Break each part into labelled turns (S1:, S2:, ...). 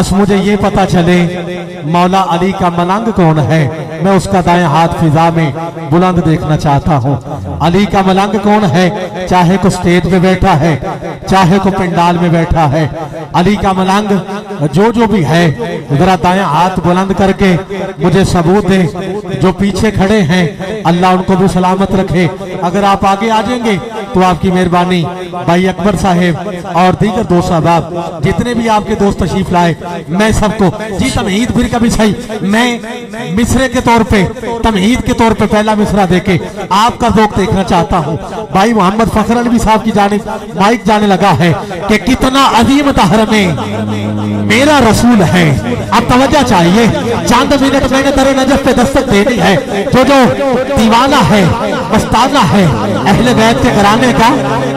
S1: बस मुझे ये पता चले मौला अली का मलंग कौन है, मैं उसका दाएं हाथ फिजा में बुलंद देखना चाहता हूँ। अली का मलंग कौन है, चाहे को स्टेज पे बैठा है, चाहे को पंडाल में बैठा है, अली का मलंग जो भी है जरा दाएं हाथ बुलंद करके मुझे सबूत दे। जो पीछे खड़े हैं अल्लाह उनको भी सलामत रखे। अगर आप आगे आ जाएंगे तो आपकी मेहरबानी। भाई अकबर साहेब और दीगर दोस्त साहब जितने भी आपके दोस्त तशरीफ लाए, मैं सबको जी तमहीद फिर कभी सही, मैं मिसरे के तौर पे तमहीद के तौर पे पहला मिसरा देके आपका ज़ौक़ देखना चाहता हूँ। भाई मोहम्मद फखर अलवी साहब की जानिब माइक जाने लगा है कि कितना अजीम दहर में मेरा रसूल है। अब तवज्जो चाहिए, चंद मिनट मैंने दरे नजफ पे दस्तक देनी है। जो दीवाना है, मस्ताना है अहले बैत के घराने का,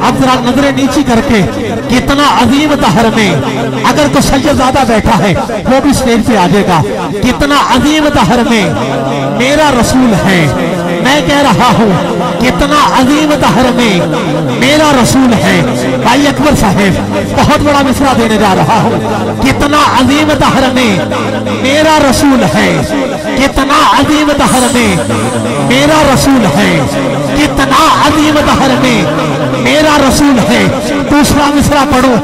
S1: अब जरा नजरें नीची करके कितना अजीम दहर में, अगर कोई सैयदजादा बैठा है वो भी स्टेज पे आ जाएगा, कितना अजीम दहर में मेरा रसूल है। मैं कह रहा हूँ कितना अजीम दहर में मेरा रसूल है। भाई अकबर साहेब बहुत बड़ा मिसरा देने जा रहा हूँ। कितना अजीम दहर में मेरा रसूल है, कितना अजीम दहर में मेरा रसूल है, कितना अजीम दहर में मेरा रसूल है। दूसरा मिसरा पढ़ो,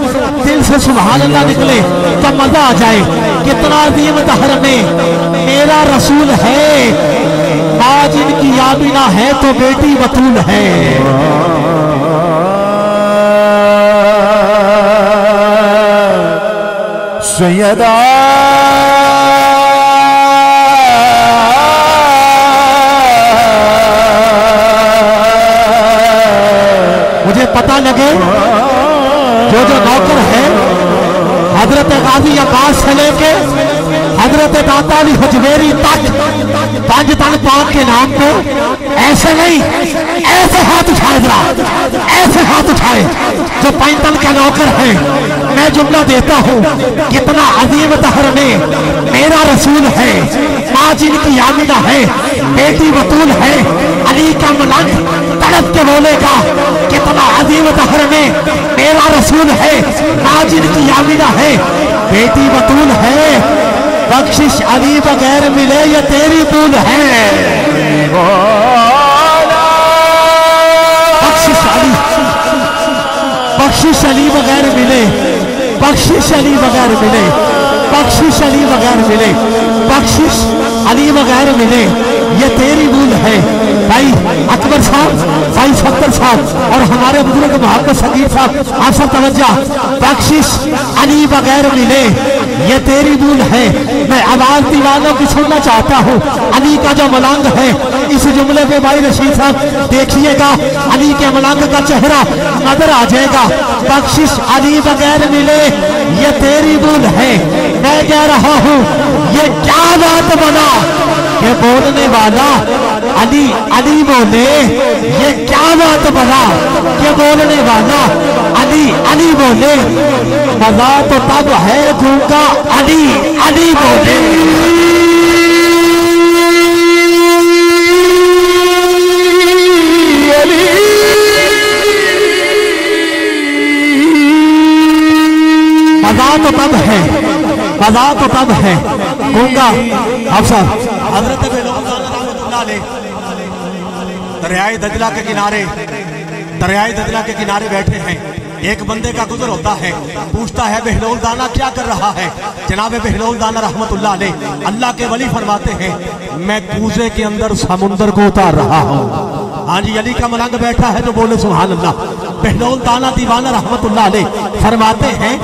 S1: दिल से सुभान अल्लाह निकले तो मजा आ जाए। कितना अजीम दहर में मेरा रसूल है, आज इनकी आमिना है तो बेटी बतूल है।
S2: सैयदा
S1: मुझे पता लगे जो नौकर है हजरत गाजी अब्बास से लेके हजरत दाता अली हुजवेरी तक पांच तन पाक के नाम पे ऐसे नहीं, ऐसे हाथ उठाए, जरा ऐसे हाथ उठाए जो पांच तन का नौकर है। मैं जुमला देता हूँ, कितना अजीम दहर में मेरा रसूल है, माँ जिनकी आमिना है बेटी बतूल है। अली का मलंग तड़प के बोलेगा, कितना अजीम दहर में मेरा रसूल है, माँ जिनकी आमिना है बेटी बतूल है। बख्शिश अली बगैर मिले ये तेरी भूल है। बख्शिश अली बगैर मिले, बख्शिश अली बगैर मिले, बख्शिश अली बगैर मिले, बख्शिश अली बगैर मिले ये तेरी भूल है। भाई अकबर साहब, भाई फख्तर साहब और हमारे बुजुर्ग मोहम्मद सगीर साहब, आप सब तवज्जो। बख्शिश अली बगैर मिले ये तेरी भूल है। मैं आवाज दीवानों की सुनना चाहता हूँ। अली का जो मलंग है, इस जुमले पे भाई रशीद साहब देखिएगा, अली के मलंग का चेहरा नजर आ जाएगा। बख्शिश अली बगैर मिले ये तेरी भूल है। मैं कह रहा हूँ ये क्या बात बना कि बोलने वाला अली अली बोले, ये क्या बात बना कि बोलने वाला अली अली बोले। मजा तो तब है गूंगा अली अली बोले। मजा तो तब है, मजा तो तब है गूंगा। अफसर हजरत दरियाए दजला के किनारे, दरियाए दजला के किनारे बैठे हैं। एक बंदे का गुजर होता है, पूछता है बहलोल दाना क्या कर रहा है। जनाब बहलोल दाना रहमतुल्लाह अलैह अल्लाह के वली फरमाते हैं, मैं कूजे के अंदर समुंदर को उतार रहा हूँ। हाँ जी, अली का मलंग बैठा है जो बोले सुभान अल्लाह। बहलोल दाना दीवाना रहमतुल्लाह अलैह फरमाते हैं,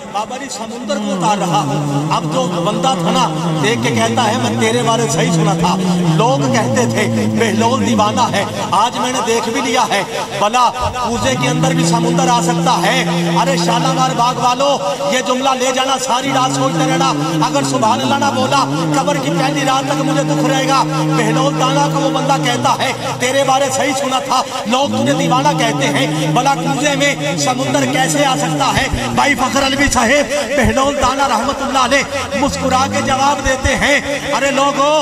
S1: बाबा जी समुंदर को उतार रहा हूँ। अब जो बंदा था ना, देख के कहता है मैं तेरे बारे सही सुना था, लोग कहते थे बहलोल दीवाना है, आज मैंने देख भी लिया है, भला कूजे के अंदर भी समुंदर आ सकता है। अरे शालामार बाग वालों, ये जुमला ले जाना, सारी रात सोचते रहना, अगर सुभान अल्लाह ना बोला कब्र की पहली रात तक मुझे दुख रहेगा। बहलोल दाना का वो बंदा कहता है तेरे बारे सही सुना था, लोग तुझे दीवाना कहते हैं, भला कूजे में समुंदर कैसे आ सकता है। भाई फखर अलवी साहब बहलोल दाना रहमतुल्लाह अलैह मुस्कुरा के जवाब देते हैं, अरे लोगों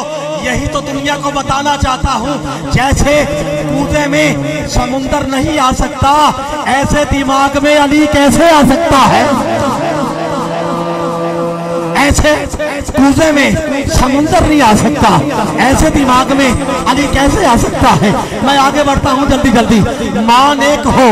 S1: यही तो दुनिया को बताना चाहता हूँ, जैसे कूजे में समुंदर नहीं आ सकता, ऐसे दिमाग में अली कैसे आ सकता है। ऐसे कूजे में समुंदर नहीं आ सकता, ऐसे दिमाग में अली कैसे आ सकता है। मैं आगे बढ़ता हूँ जल्दी जल्दी। माँ नेक हो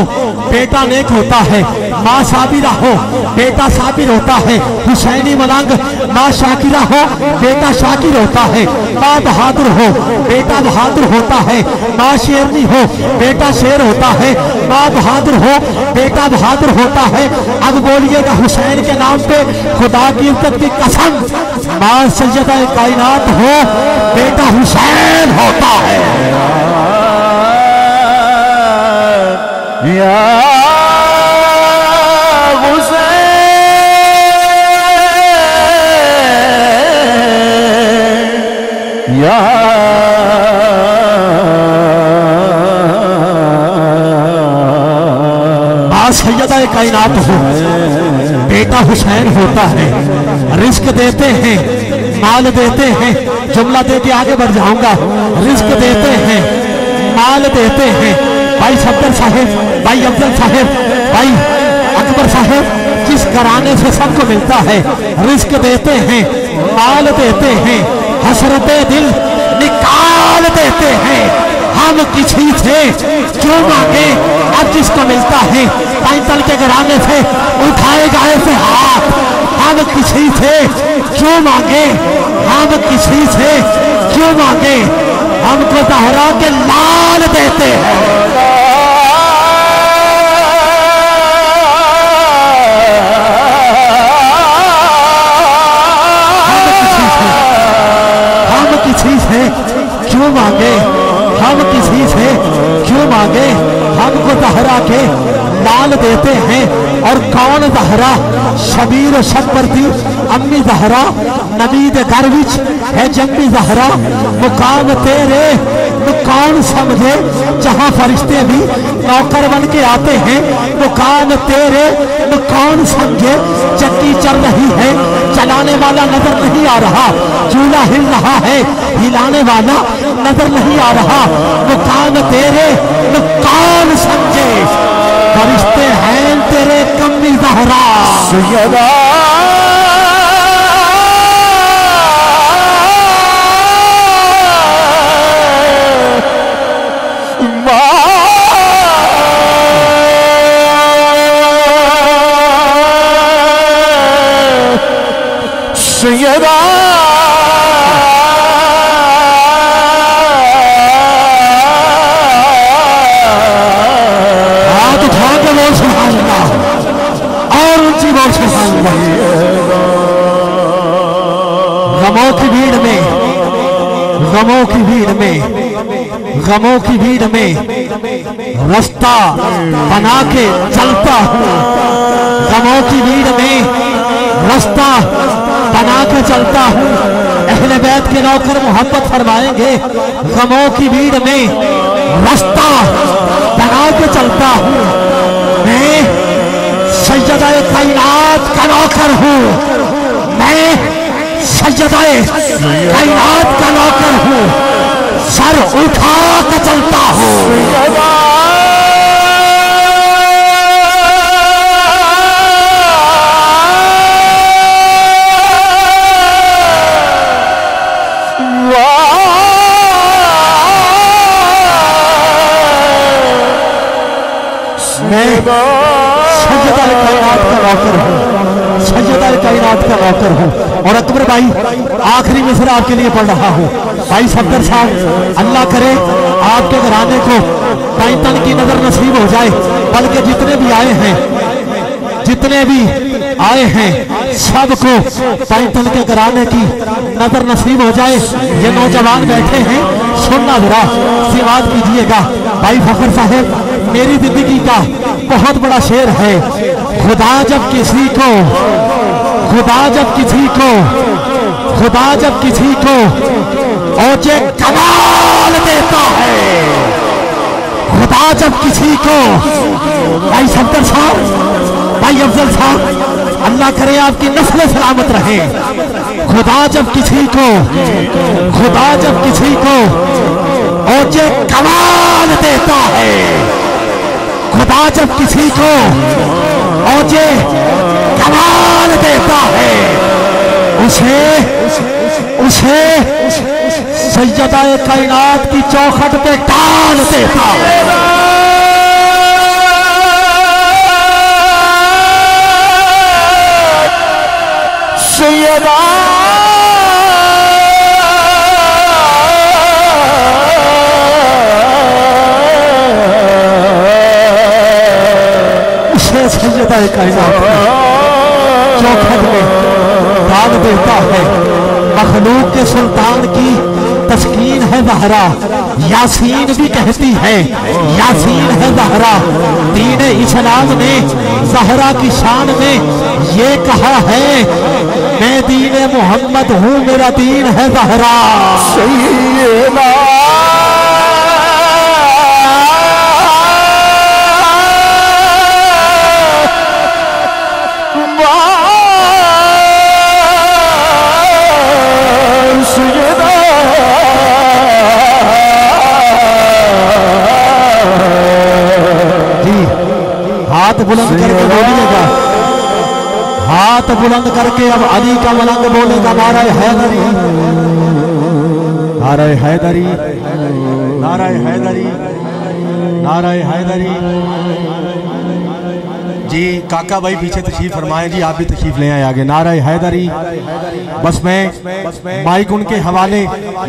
S1: बेटा नेक होता है, माँ साबिरा हो बेटा साबिर होता है। हुसैनी मलंग माँ शाकिरा हो बेटा शाकिर होता है। माँ बहादुर हो बेटा बहादुर होता है। माँ शेरनी हो बेटा शेर होता है। माँ बहादुर हो बेटा बहादुर होता है। अब बोलिएगा हुसैन के नाम पे खुदा की इज्जत की कसम, माँ सैयदा कायनात हो बेटा हुसैन होता है।
S2: या हुसैन या
S1: माँ सैयदा कायनात हो बेटा हुसैन होता है। रिस्क देते हैं माल देते हैं, जुमला दे के आगे बढ़ जाऊंगा। रिस्क देते हैं माल देते हैं। भाई सफदर साहेब, भाई अफजल साहेब, भाई अकबर साहेब, जिस घराने से सबको मिलता है रिस्क देते हैं माल देते हैं, हसरते दिल निकाल देते हैं। हम किसी से जो मांगे अब जिसको मिलता है पैंतल के घराने से उठाए गए से हाथ। हम किसी से जो मांगे, हम किसी से जो मांगे हमको दोहरा के लाल देते हैं। हम किसी से क्यों मांगे, हम किसी से क्यों मांगे हमको दहरा के लाल देते हैं। और कौन दहरा, शबीर शब्बरती अम्मी दहरा नबीद गर्विच है जम्मी दहरा। मुकाम तेरे कौन समझे जहां फरिश्ते भी नौकर बन के आते हैं। मुकाम तेरे कौन समझे, चक्की चल रही है चलाने वाला नजर नहीं आ रहा, चूल्हा हिल रहा है हिलाने वाला नजर नहीं आ रहा। मुकाम तेरे कौन समझे, फरिश्ते हैं तेरे कम्मी ज़हरा।
S2: सैयदा सैयदा
S1: हाथ उठा के बोल सुभान अल्लाह और ऊंची बोल सुभान अल्लाह। गमों की भीड़ में, गमों की भीड़ में, गमों की भीड़ में रास्ता बना के चलता हूँ। गमों की भीड़ में रास्ता बना के चलता हूँ। अहले बैत के नौकर मोहब्बत फरमाएंगे, गमों की भीड़ में रास्ता बना के चलता हूँ। मैं सैयदा कायनात का नौकर हूँ, मैं सैयदा कायनात का नौकर हूँ, सर उठा के चलता हूँ। सैयदा कायनात का नौकर हूँ, सैयदा कायनात का नौकर हूँ। और अकबर भाई आखिरी मिसरा आपके लिए पढ़ रहा हूँ। भाई सफदर साहब, अल्लाह करे आपके घराने को पैंतन की नजर नसीब हो जाए, बल्कि जितने भी आए हैं, जितने भी आए हैं सबको पैंतन के घराने की नजर नसीब हो जाए। ये नौजवान बैठे हैं, सुनना जरा सिवाद कीजिएगा। भाई फखर साहब, मेरी जिंदगी का बहुत बड़ा शेर है। खुदा जब किसी को, खुदा जब किसी को, खुदा जब किसी को औचे कमाल देता है, खुदा जब किसी को। भाई सफदर साहब, भाई अफजल साहब, अल्लाह करे आपकी नस्ल सलामत रहे। खुदा जब किसी को, खुदा जब किसी को औचे कमाल देता है, खुदा जब किसी को औचे कमाल देता है, उसे उसे सैयदा-ए कायनात की चौखट पे डाल देता
S2: सैयदा
S1: उसे सैयदा-ए कायनात चौखट में डाल देता है। मखलूक के सुल्तान की तस्कीन है ज़हरा, यासीन भी कहती है यासीन है ज़हरा। दीन इस्लाम ने ज़हरा की शान में ये कहा है, मैं दीन मोहम्मद हूँ, मेरा दीन है ज़हरा।
S2: सैयदा
S1: हाथ बुलंद करके बोलिएगा, हाथ बुलंद करके अब अली का मलंग बोलेगा, नाराए हैदरी, नाराए हैदरी, नाराए हैदरी, नाराए हैदरी। जी काका भाई पीछे तशरीफ फरमाए जी, आप भी तशरीफ ले आए आगे। नाराए हैदरी। बस मैं माइक उनके हवाले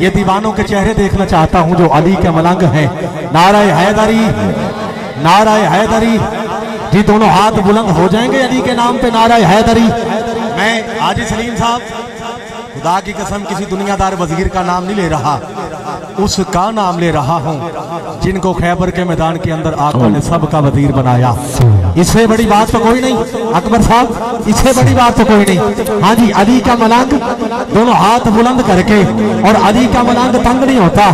S1: ये दीवानों के चेहरे देखना चाहता हूं जो अली के मलंग हैं। नाराए हैदरी, नाराए हैदरी। जी दोनों हाथ बुलंद हो जाएंगे अली के नाम पे, नाराए हैदरी। मैं हाजी सलीम साहब खुदा की कसम किसी दुनियादार वजीर का नाम नहीं ले रहा, उसका नाम ले रहा हूँ जिनको खैबर के मैदान के अंदर आका ने सबका वजीर बनाया। इससे बड़ी बात तो कोई नहीं अकबर साहब, इससे बड़ी बात तो कोई नहीं। हाँ जी, अली का मलंग दोनों हाथ बुलंद करके, और अली का मलंग तंग नहीं होता,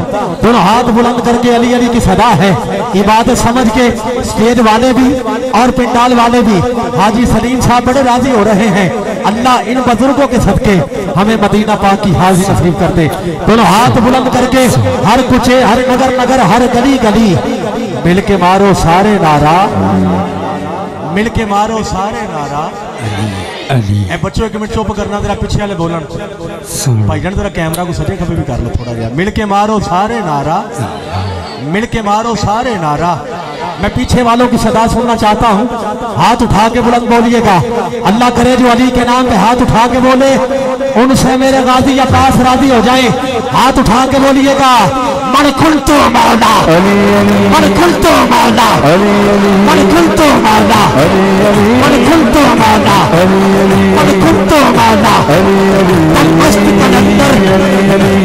S1: दोनों हाथ बुलंद करके अली अली की सदा है। इबादत समझ के स्टेज वाले भी और पिंडाल वाले भी हाजी सलीम साहब बड़े राजी हो रहे हैं। अल्लाह इन बुजुर्गों के सदके हमें मदीना पाक की हाजिर नसीब करते। दोनों हाथ बुलंद करके हर कुचे, हर नगर नगर, हर गली गली मिल के मारो सारे नारा, मिल के मारो सारे नारा। ए बच्चों एक मिनट चुप करना, जरा पीछे वाले बोलन भाई जान, जरा कैमरा को सजे खबे भी कर लो थोड़ा जहा। मिल के मारो सारे नारा, मिल के मारो सारे नारा। मैं पीछे वालों की सदा सुनना चाहता हूँ, हाथ उठा के बुलंद बोलिएगा। अल्लाह करे जो अली के नाम पे हाथ उठा के बोले उनसे मेरे गाजी अब्बास राजी हो जाए। हाथ उठा के बोलिएगा, मन खुल तो मौला, मन खुल तो मौला, मन खुल तो मौला, मन खुल तो मौला, मन खुल तो मौला। तम मस्त कलंदर,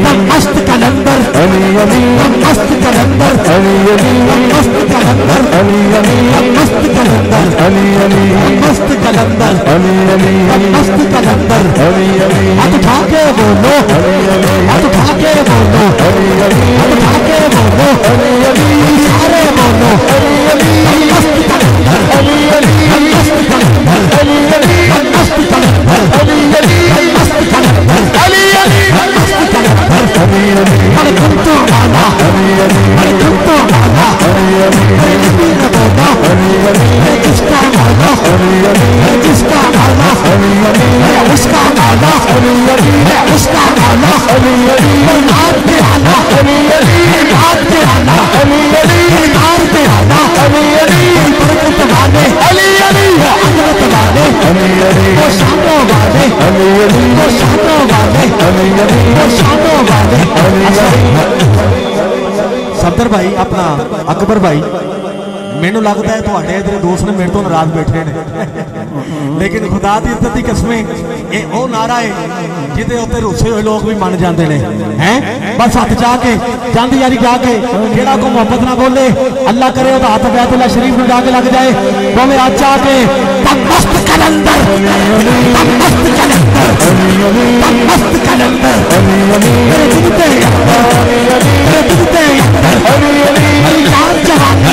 S1: तम मस्त कलंदर, तम मस्त कलंदर, तम मस्त कलंदर, मस्त कलंदर, मस्त कलंदर, मस्त कलंदर। हाथ उठा के बोलो, हाथ उठा के बोलो, हाथ उठा के बोलो, सारे बोलो, मस्त कलंदर, मस्त कलंदर, मस्त कलंदर, मस्त कलंदर, मस्त कलंदर। मन खुल तो माना, मन खुल तो माना, किसका माना, किसका माना, उसका माना, उसका माना। नाद पे आना, नाद पे आना, नाद पे आना। बरकत वाले, अमरत वाले, वो शानों वाले, वो शानों वाले, वो शानों वाले। सफदर भाई अपना अकबर भाई, मैनू लगता है थोड़े इधर दोस्त ने मेरे तो नाराज बैठे ने, लेकिन खुदा की इज्जत की कसमें ये वो नारा है जिदे उत्ते रुसे हुए लोग भी मन जाते हैं। बस हथ जाके जाती यारी जाके जेड़ा को मोहब्बत ना बोले अल्लाह करे वह हाथ बैतुल्लाह शरीफ में जाके लग जाए। बोले आज जाके तम मस्त कलंदर, तम मस्त कलंदर, तम मस्त कलंदर, मेरे दिल पे मेरे दिल पे मेरी जान जवानी,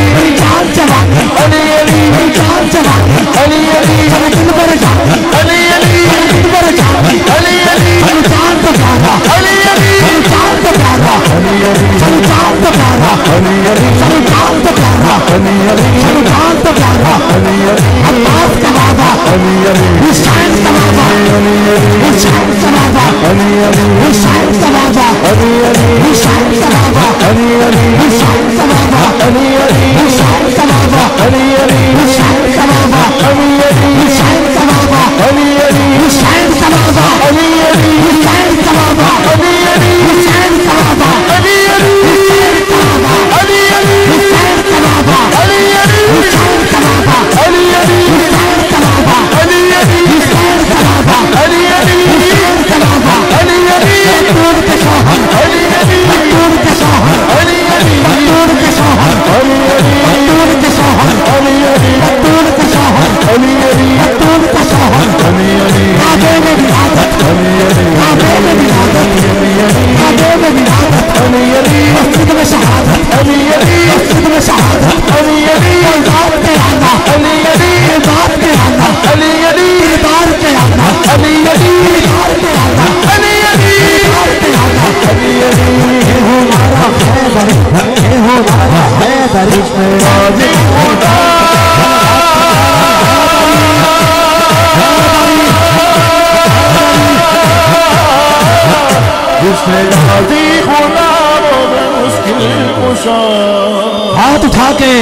S1: मेरी जान जवानी, मेरी जान जवानी, मेरे दिल पर जानी, मेरे दिल पर जानी, मेरी जान तो प्यारा, मेरी जान तो प्यारा, मेरी जान तो प्यारा, मेरी जान तो प्यारा, मेरी जान तो प्यारा। अब्बास का वादा, हुसैन काबे में विराजत, काबे में विराजत, काबे में विराजत, मस्जिद में शहादत, मस्जिद में शहादत, दरबार पे आना, दरबार पे आना, दरबार पे आना, दरबार पे आना, दरबार पे आना। ये हो मारा हैदर, ये हो मारा हैदर, इसमें राजी खुदा, जिसमें राजी खुदा वो मुश्किल कुशा। हाथ उठा के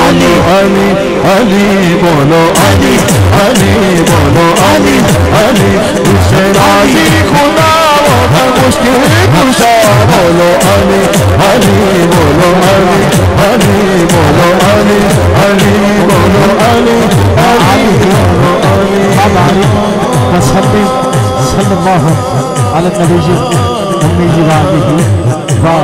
S1: अली अली अली बोलो, अली अली बोलो, अली अली, जिसमें राजी खुदा वो मुश्किल कुशा। बोलो अली अली बोलो, अली अली बोलो, अली अली बोलो, अली अली बोलो, अली अली। सल्लल्लाहु अलैहि वसल्लम, अम्मी जी वाली वाह